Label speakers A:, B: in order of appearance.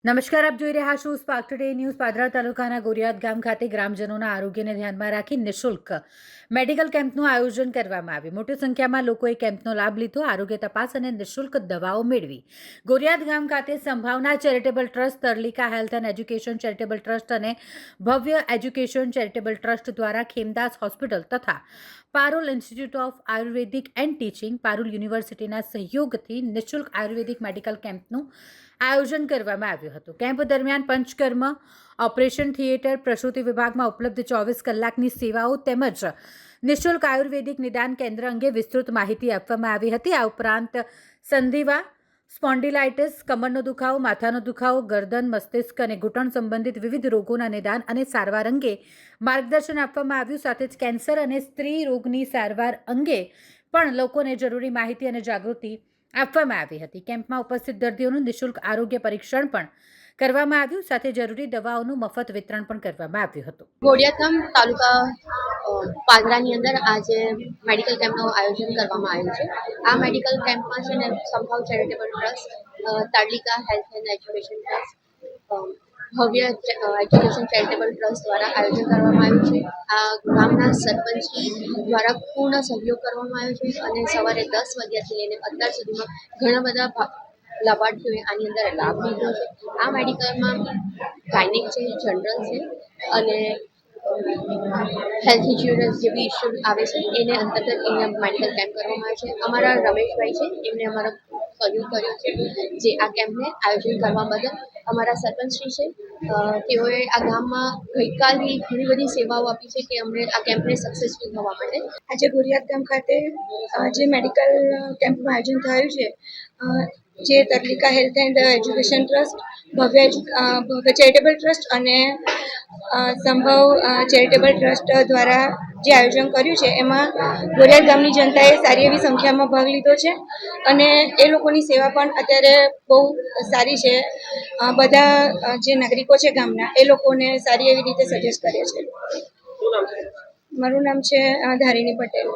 A: નમસ્કાર, આપ જોઈ રહ્યા છો સ્પાર્ક ટુડે ન્યૂઝ. પાદરા તાલુકાના ગોરિયાદ ગામ ખાતે ગ્રામજનોના આરોગ્યને ધ્યાનમાં રાખી નિઃશુલ્ક મેડિકલ કેમ્પનું આયોજન કરવામાં આવ્યું. મોટી સંખ્યામાં લોકોએ કેમ્પનો લાભ લીધો, આરોગ્ય તપાસ અને નિઃશુલ્ક દવાઓ મેળવી. ગોરિયાદ ગામ ખાતે સંભાવના charitable trust, Tarlika health and education charitable trust અને ભવ્ય એજ્યુકેશન ચેરિટેબલ ટ્રસ્ટ દ્વારા ખેમદાસ હોસ્પિટલ તથા Parul institute of Ayurvedic and teaching, Parul યુનિવર્સિટીના સહયોગથી નિઃશુલ્ક આયુર્વેદિક મેડિકલ કેમ્પનું આયોજન કરવામાં આવ્યું હતું. કેમ્પ દરમિયાન પંચકર્મ, ઓપરેશન થિયેટર, પ્રસૂતિ વિભાગમાં ઉપલબ્ધ 24 કલાકની સેવાઓ તેમજ નિઃશુલ્ક આયુર્વેદિક નિદાન કેન્દ્ર અંગે વિસ્તૃત માહિતી આપવામાં આવી હતી. આ ઉપરાંત સંધિવા, સ્પોન્ડિલાઇટિસ, કમરનો દુખાવો, માથાનો દુખાવો, ગરદન, મસ્તિષ્ક અને ઘૂંટણ સંબંધિત વિવિધ રોગોના નિદાન અને સારવાર અંગે માર્ગદર્શન આપવામાં આવ્યું. સાથે જ કેન્સર અને સ્ત્રી રોગની સારવાર અંગે પણ લોકોને જરૂરી માહિતી અને જાગૃતિ આપવામાં આવી હતી. કેમ્પમાં ઉપસ્થિત દર્દીઓનું નિઃશુલ્ક આરોગ્ય પરીક્ષણ પણ કરવામાં આવ્યું. સાથે જરૂરી દવાઓનું મફત વિતરણ પણ કરવામાં આવ્યું હતું.
B: ગોરિયાદ તાલુકા પાદરાની અંદર આજે મેડિકલ કેમ્પનું આયોજન કરવામાં આવ્યું છે. આ મેડિકલ કેમ્પમાં છે ને Sambhav charitable trust, Tarlika health and education trust, Bhavya education charitable trust દ્વારા આયોજન કરવામાં આવ્યું છે. આ ગામના સરપંચી દ્વારા પૂર્ણ સહયોગ કરવામાં આવ્યો છે અને સવારે 10 વાગ્યાથી લઈને અત્યાર સુધીમાં ઘણા બધા લાભાર્થીઓએ આની અંદર લાભ લીધો છે. આ મેડિકલમાં ગાયનિક છે, જનરલ છે અને હેલ્થ ઇન્સ્યોરન્સ જેવી ઇસ્યુ આવે છે એને અંતર્ગત અહીંયા મેડિકલ કેમ્પ કરવામાં આવે છે. અમારા રમેશભાઈ છે, એમને અમારો સહયોગ કર્યો છે જે આ કેમ્પને આયોજન કરવા બદલ. અમારા સરપંચશ્રી છે, તેઓએ આ ગામમાં ગઈકાલની ઘણી બધી સેવાઓ આપી છે કે અમને આ કેમ્પને સક્સેસફુલ થવા માટે.
C: આજે ગોરિયાદ ગામ ખાતે જે મેડિકલ કેમ્પનું આયોજન થયું છે, જે Tarlika health and education trust, ભવ્ય ચેરિટેબલ ટ્રસ્ટ અને સંભવ ચેરિટેબલ ટ્રસ્ટ દ્વારા જે આયોજન કર્યું છે, એમાં ગોરિયાદ ગામની જનતાએ સારી એવી સંખ્યામાં ભાગ લીધો છે અને એ લોકોની સેવા પણ અત્યારે બહુ સારી છે. બધા જે નાગરિકો છે ગામના, એ લોકોને સારી એવી રીતે સજેસ્ટ કરે છે. મારું નામ છે ધારિણી પટેલ.